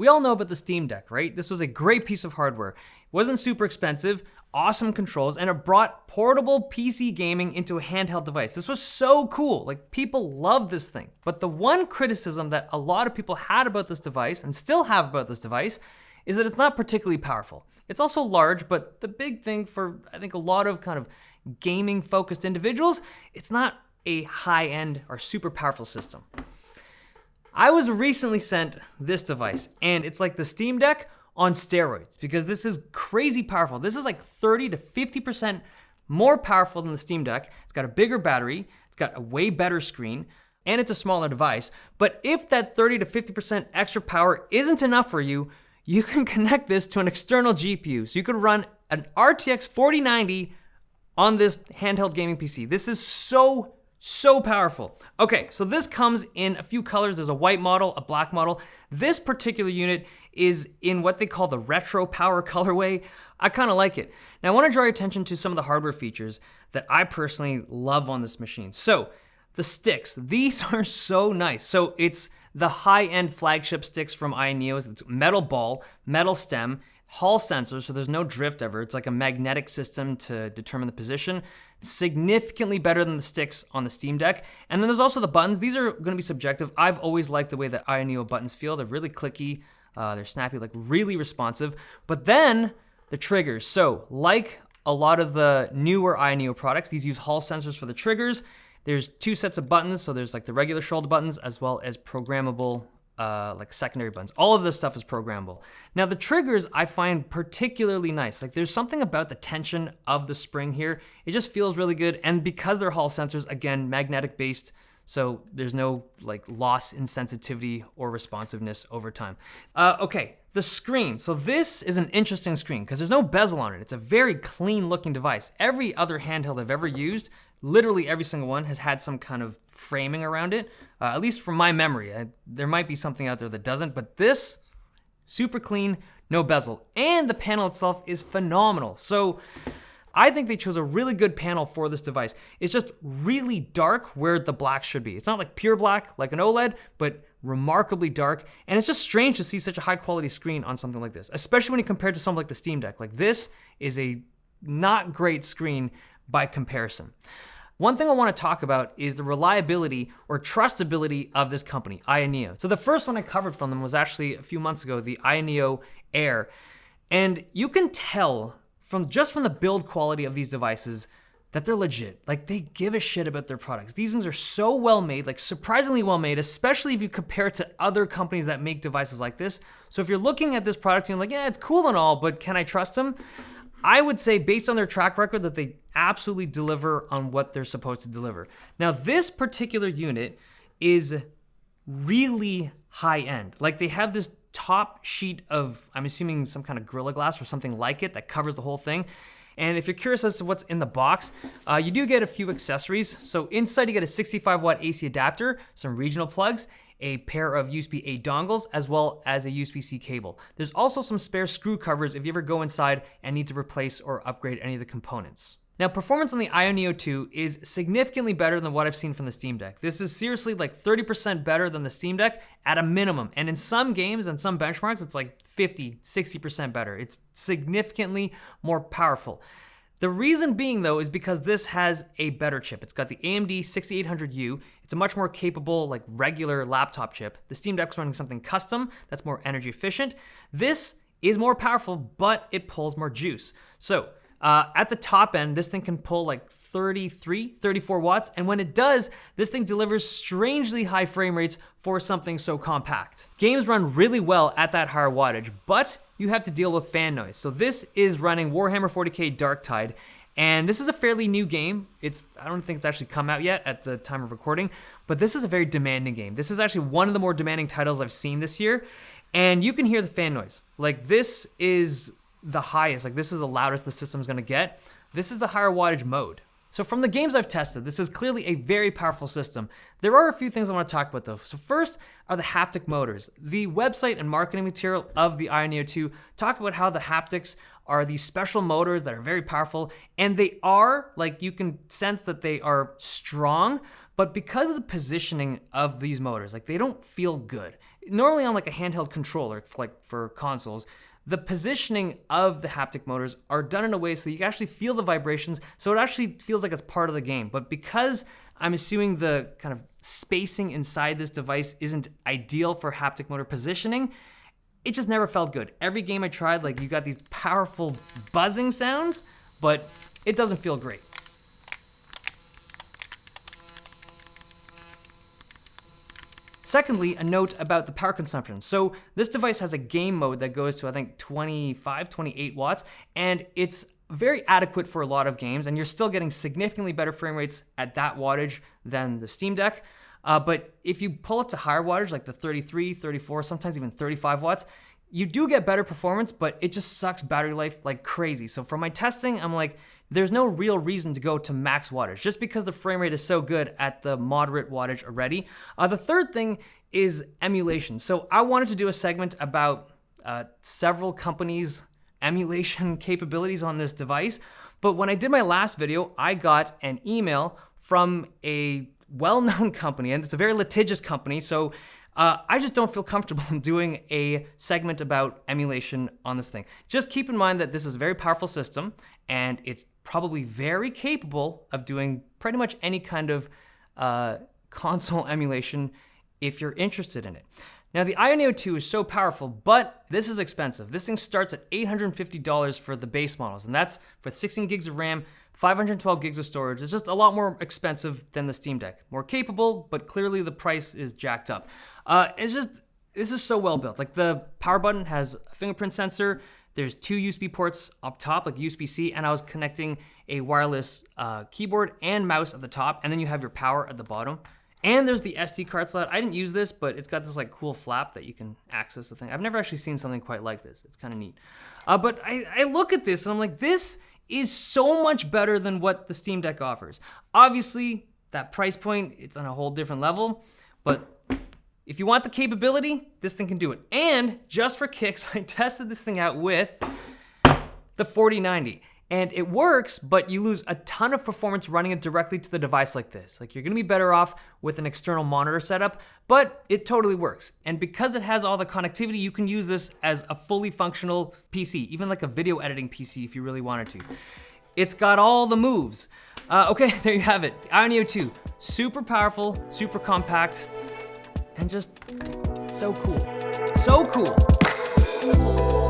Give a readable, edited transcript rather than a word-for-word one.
We all know about the Steam Deck, right? This was a great piece of hardware. It wasn't super expensive, awesome controls, and it brought portable PC gaming into a handheld device. This was so cool. Like, people love this thing. But the one criticism that a lot of people had about this device, and still have about this device, is that it's not particularly powerful. It's also large, but the big thing for, I think, a lot of kind of gaming-focused individuals, it's not a high-end or super powerful system. I was recently sent this device, and it's like the Steam Deck on steroids, because this is crazy powerful. This is like 30 to 50% more powerful than the Steam Deck. It's got a bigger battery, it's got a way better screen, and it's a smaller device. But if that 30 to 50% extra power isn't enough for you, you can connect this to an external GPU. So you could run an RTX 4090 on this handheld gaming PC. This is so powerful. Okay, so this comes in a few colors. There's a white model, a black model. This particular unit is in what they call the Retro Power colorway. I kind of like it. Now I want to draw your attention to some of the hardware features that I personally love on this machine. So the sticks, these are so nice. So it's the high-end flagship sticks from AYANEO. It's metal ball, metal stem, Hall sensors, so there's no drift ever. It's like a magnetic system to determine the position. Significantly better than the sticks on the Steam Deck. And then there's also the buttons. These are going to be subjective. I've always liked the way that AYANEO buttons feel. They're really clicky, they're snappy, like really responsive. But then the triggers. So like a lot of the newer AYANEO products, these use Hall sensors for the triggers. There's two sets of buttons. So there's like the regular shoulder buttons as well as programmable like secondary buttons. All of this stuff is programmable. Now the triggers I find particularly nice. Like there's something about the tension of the spring here. It just feels really good. And because they're Hall sensors, again, magnetic based, so there's no like loss in sensitivity or responsiveness over time. Okay, the screen. So this is an interesting screen because there's no bezel on it. It's a very clean looking device. Every other handheld I've ever used, literally every single one, has had some kind of framing around it, at least from my memory. There might be something out there that doesn't, but this, super clean, no bezel. And the panel itself is phenomenal. So I think they chose a really good panel for this device. It's just really dark where the black should be. It's not like pure black like an OLED, but remarkably dark. And it's just strange to see such a high quality screen on something like this, especially when you compare it to something like the Steam Deck. Like this is a not great screen by comparison. One thing I want to talk about is the reliability or trustability of this company, AYANEO. So the first one I covered from them was actually a few months ago, the AYANEO Air. And you can tell from the build quality of these devices that they're legit. Like they give a shit about their products. These ones are so well made, like surprisingly well made, especially if you compare it to other companies that make devices like this. So if you're looking at this product and you're like, yeah, it's cool and all, but can I trust them? I would say based on their track record that they absolutely deliver on what they're supposed to deliver. Now this particular unit is really high end. Like they have this top sheet of, I'm assuming some kind of Gorilla Glass or something like it that covers the whole thing. And if you're curious as to what's in the box, you do get a few accessories. So inside you get a 65 watt AC adapter, some regional plugs, a pair of USB-A dongles, as well as a USB-C cable. There's also some spare screw covers if you ever go inside and need to replace or upgrade any of the components. Now, performance on the AYANEO 2 is significantly better than what I've seen from the Steam Deck. This is seriously like 30% better than the Steam Deck at a minimum. And in some games and some benchmarks, it's like 50, 60% better. It's significantly more powerful. The reason being, though, is because this has a better chip. It's got the AMD 6800U. It's a much more capable, like regular laptop chip. The Steam Deck's running something custom that's more energy efficient. This is more powerful, but it pulls more juice. So at the top end, this thing can pull like 33, 34 watts. And when it does, this thing delivers strangely high frame rates for something so compact. Games run really well at that higher wattage, but you have to deal with fan noise. So this is running Warhammer 40k Darktide, and this is a fairly new game. I don't think it's actually come out yet at the time of recording, but this is a very demanding game. This is actually one of the more demanding titles I've seen this year, and you can hear the fan noise. Like this is the highest, like this is the loudest the system's gonna get. This is the higher wattage mode. So from the games I've tested, this is clearly a very powerful system. There are a few things I want to talk about though. So first are the haptic motors. The website and marketing material of the AYANEO 2 talk about how the haptics are these special motors that are very powerful, and they are, like you can sense that they are strong, But because of the positioning of these motors, like they don't feel good. Normally on like a handheld controller, like for consoles, the positioning of the haptic motors are done in a way so you can actually feel the vibrations, so it actually feels like it's part of the game. But because I'm assuming the kind of spacing inside this device isn't ideal for haptic motor positioning, it just never felt good. Every game I tried, like you got these powerful buzzing sounds, but it doesn't feel great. Secondly, a note about the power consumption. So this device has a game mode that goes to, I think, 25, 28 watts, and it's very adequate for a lot of games, and you're still getting significantly better frame rates at that wattage than the Steam Deck. But if you pull it to higher wattage, like the 33, 34, sometimes even 35 watts, you do get better performance, but it just sucks battery life like crazy. So for my testing, I'm like, there's no real reason to go to max wattage, just because the frame rate is so good at the moderate wattage already. The third thing is emulation. So I wanted to do a segment about several companies' emulation capabilities on this device, but when I did my last video, I got an email from a well-known company, and it's a very litigious company, so I just don't feel comfortable doing a segment about emulation on this thing. Just keep in mind that this is a very powerful system, and it's probably very capable of doing pretty much any kind of console emulation if you're interested in it. Now, the AYANEO 2 is so powerful, but this is expensive. This thing starts at $850 for the base models, and that's for 16 gigs of RAM, 512 gigs of storage. It's just a lot more expensive than the Steam Deck. More capable, but clearly the price is jacked up. This is so well built. Like the power button has a fingerprint sensor. There's 2 USB ports up top, like USB-C, and I was connecting a wireless keyboard and mouse at the top, and then you have your power at the bottom. And there's the SD card slot. I didn't use this, but it's got this like cool flap that you can access the thing. I've never actually seen something quite like this. It's kind of neat. But I look at this and I'm like, this is so much better than what the Steam Deck offers. Obviously, that price point, it's on a whole different level, but if you want the capability, this thing can do it. And just for kicks, I tested this thing out with the 4090. And it works, but you lose a ton of performance running it directly to the device like this. Like you're gonna be better off with an external monitor setup, but it totally works. And because it has all the connectivity, you can use this as a fully functional PC, even like a video editing PC if you really wanted to. It's got all the moves. Okay, there you have it. The AYANEO 2, super powerful, super compact, and just so cool. So cool.